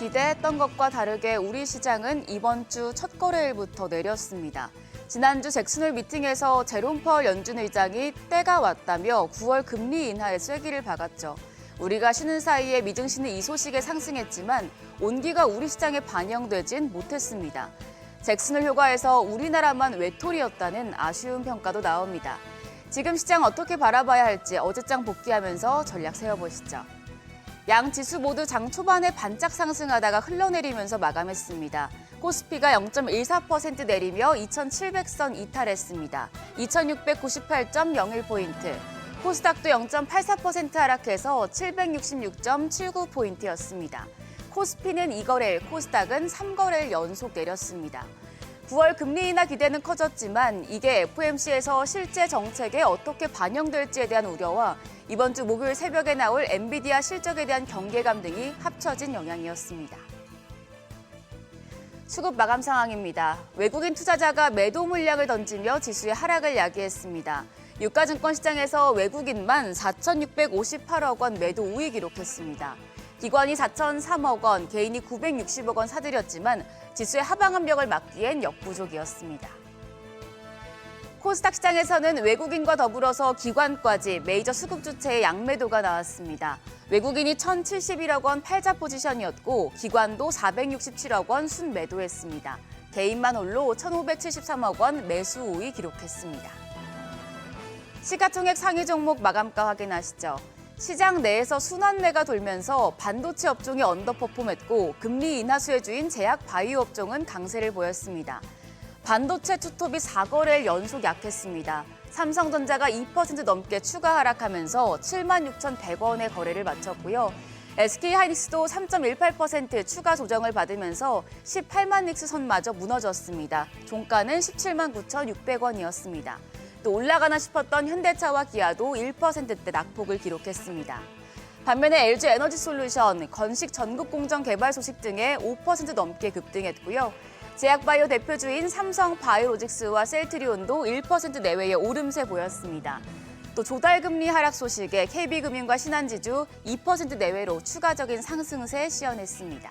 기대했던 것과 다르게 우리 시장은 이번 주 첫 거래일부터 내렸습니다. 지난주 잭슨홀 미팅에서 제롬 파월 연준 의장이 때가 왔다며 9월 금리 인하에 쐐기를 박았죠. 우리가 쉬는 사이에 미증시는 이 소식에 상승했지만 온기가 우리 시장에 반영되진 못했습니다. 잭슨홀 효과에서 우리나라만 외톨이였다는 아쉬운 평가도 나옵니다. 지금 시장 어떻게 바라봐야 할지 어제장 복귀하면서 전략 세워보시죠. 양 지수 모두 장 초반에 반짝 상승하다가 흘러내리면서 마감했습니다. 코스피가 0.14% 내리며 2,700선 이탈했습니다. 2,698.01포인트. 코스닥도 0.84% 하락해서 766.79포인트였습니다. 코스피는 2거래일, 코스닥은 3거래일 연속 내렸습니다. 9월 금리 인하 기대는 커졌지만 이게 FOMC에서 실제 정책에 어떻게 반영될지에 대한 우려와 이번 주 목요일 새벽에 나올 엔비디아 실적에 대한 경계감 등이 합쳐진 영향이었습니다. 수급 마감 상황입니다. 외국인 투자자가 매도 물량을 던지며 지수의 하락을 야기했습니다. 유가증권 시장에서 외국인만 4,658억 원 매도 우위 기록했습니다. 기관이 4,003억 원, 개인이 960억 원 사들였지만 지수의 하방 압력을 막기엔 역부족이었습니다. 코스닥 시장에서는 외국인과 더불어서 기관까지 메이저 수급 주체의 양매도가 나왔습니다. 외국인이 1,071억 원 팔자 포지션이었고 기관도 467억 원 순매도했습니다. 개인만 홀로 1,573억 원 매수 우위 기록했습니다. 시가총액 상위 종목 마감가 확인하시죠. 시장 내에서 순환매가 돌면서 반도체 업종이 언더퍼폼했고 금리 인하 수혜주인 제약 바이오 업종은 강세를 보였습니다. 반도체 투톱이 4거래일 연속 약했습니다. 삼성전자가 2% 넘게 추가 하락하면서 76,100원의 거래를 마쳤고요. SK하이닉스도 3.18% 추가 조정을 받으면서 18만 닉스 선마저 무너졌습니다. 종가는 17만 9,600원이었습니다. 또 올라가나 싶었던 현대차와 기아도 1%대 낙폭을 기록했습니다. 반면에 LG에너지솔루션, 건식 전국공정 개발 소식 등에 5% 넘게 급등했고요. 제약바이오 대표주인 삼성바이오로직스와 셀트리온도 1% 내외의 오름세 보였습니다. 또 조달금리 하락 소식에 KB금융과 신한지주 2% 내외로 추가적인 상승세 시현했습니다.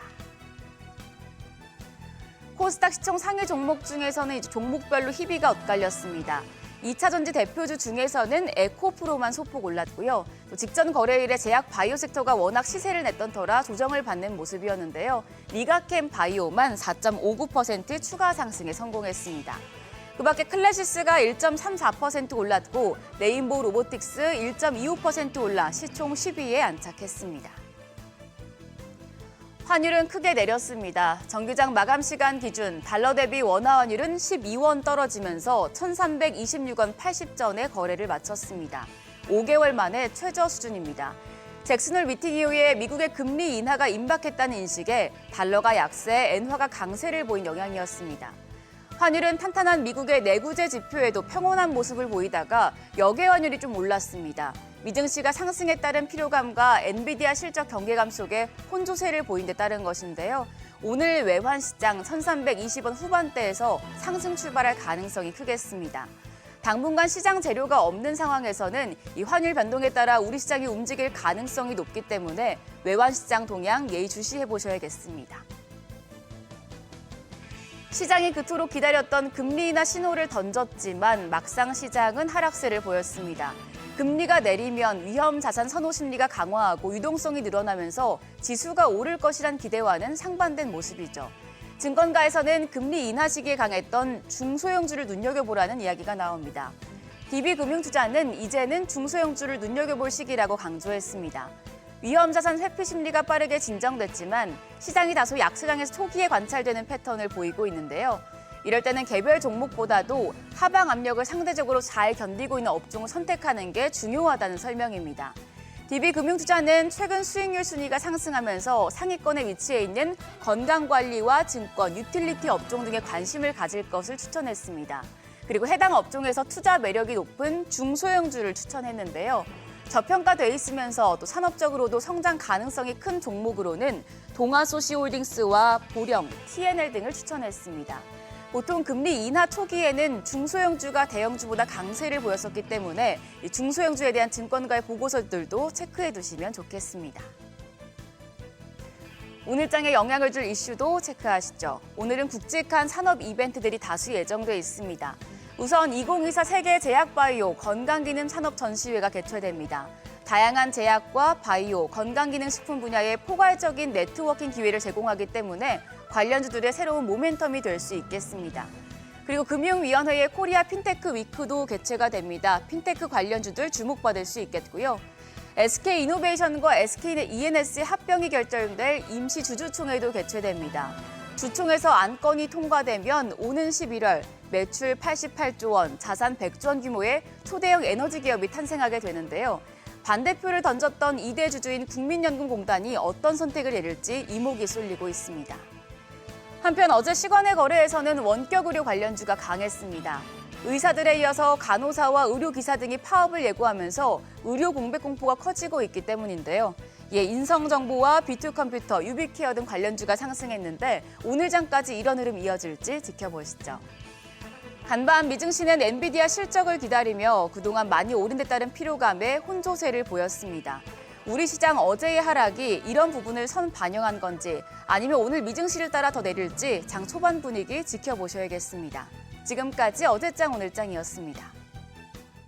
코스닥 시총 상위 종목 중에서는 이제 종목별로 희비가 엇갈렸습니다. 2차전지 대표주 중에서는 에코프로만 소폭 올랐고요. 또 직전 거래일에 제약 바이오 섹터가 워낙 시세를 냈던 터라 조정을 받는 모습이었는데요. 리가캠 바이오만 4.59% 추가 상승에 성공했습니다. 그 밖에 클래시스가 1.34% 올랐고 레인보우 로보틱스 1.25% 올라 시총 10위에 안착했습니다. 환율은 크게 내렸습니다. 정규장 마감 시간 기준 달러 대비 원화 환율은 12원 떨어지면서 1,326원 80전에 거래를 마쳤습니다. 5개월 만에 최저 수준입니다. 잭슨홀 미팅 이후에 미국의 금리 인하가 임박했다는 인식에 달러가 약세, 엔화가 강세를 보인 영향이었습니다. 환율은 탄탄한 미국의 내구재 지표에도 평온한 모습을 보이다가 역외 환율이 좀 올랐습니다. 미증시가 상승에 따른 피로감과 엔비디아 실적 경계감 속에 혼조세를 보인 데 따른 것인데요. 오늘 외환 시장 1,320원 후반대에서 상승 출발할 가능성이 크겠습니다. 당분간 시장 재료가 없는 상황에서는 이 환율 변동에 따라 우리 시장이 움직일 가능성이 높기 때문에 외환 시장 동향 예의주시해 보셔야겠습니다. 시장이 그토록 기다렸던 금리 인하 신호를 던졌지만 막상 시장은 하락세를 보였습니다. 금리가 내리면 위험 자산 선호 심리가 강화하고 유동성이 늘어나면서 지수가 오를 것이란 기대와는 상반된 모습이죠. 증권가에서는 금리 인하 시기에 강했던 중소형주를 눈여겨보라는 이야기가 나옵니다. DB금융투자는 이제는 중소형주를 눈여겨볼 시기라고 강조했습니다. 위험 자산 회피 심리가 빠르게 진정됐지만 시장이 다소 약세장에서 초기에 관찰되는 패턴을 보이고 있는데요. 이럴 때는 개별 종목보다도 하방 압력을 상대적으로 잘 견디고 있는 업종을 선택하는 게 중요하다는 설명입니다. DB금융투자는 최근 수익률 순위가 상승하면서 상위권에 위치해 있는 건강관리와 증권, 유틸리티 업종 등에 관심을 가질 것을 추천했습니다. 그리고 해당 업종에서 투자 매력이 높은 중소형주를 추천했는데요. 저평가돼 있으면서 또 산업적으로도 성장 가능성이 큰 종목으로는 동아소시홀딩스와 보령, TNL 등을 추천했습니다. 보통 금리 인하 초기에는 중소형주가 대형주보다 강세를 보였었기 때문에 중소형주에 대한 증권가의 보고서들도 체크해 두시면 좋겠습니다. 오늘장에 영향을 줄 이슈도 체크하시죠. 오늘은 굵직한 산업 이벤트들이 다수 예정돼 있습니다. 우선 2024 세계 제약바이오 건강기능 산업 전시회가 개최됩니다. 다양한 제약과 바이오, 건강기능식품 분야의 포괄적인 네트워킹 기회를 제공하기 때문에 관련주들의 새로운 모멘텀이 될 수 있겠습니다. 그리고 금융위원회의 코리아 핀테크 위크도 개최가 됩니다. 핀테크 관련주들 주목받을 수 있겠고요. SK이노베이션과 SKENS의 합병이 결정될 임시 주주총회도 개최됩니다. 주총에서 안건이 통과되면 오는 11월 매출 88조 원, 자산 100조 원 규모의 초대형 에너지 기업이 탄생하게 되는데요. 반대표를 던졌던 2대 주주인 국민연금공단이 어떤 선택을 내릴지 이목이 쏠리고 있습니다. 한편 어제 시간의 거래에서는 원격 의료 관련주가 강했습니다. 의사들에 이어서 간호사와 의료기사 등이 파업을 예고하면서 의료 공백 공포가 커지고 있기 때문인데요. 인성정보와 비투컴퓨터, 유비케어 등 관련주가 상승했는데 오늘 장까지 이런 흐름 이어질지 지켜보시죠. 간밤 미증시는 엔비디아 실적을 기다리며 그동안 많이 오른 데 따른 피로감에 혼조세를 보였습니다. 우리 시장 어제의 하락이 이런 부분을 선반영한 건지 아니면 오늘 미증시를 따라 더 내릴지 장 초반 분위기 지켜보셔야겠습니다. 지금까지 어제장 오늘장이었습니다.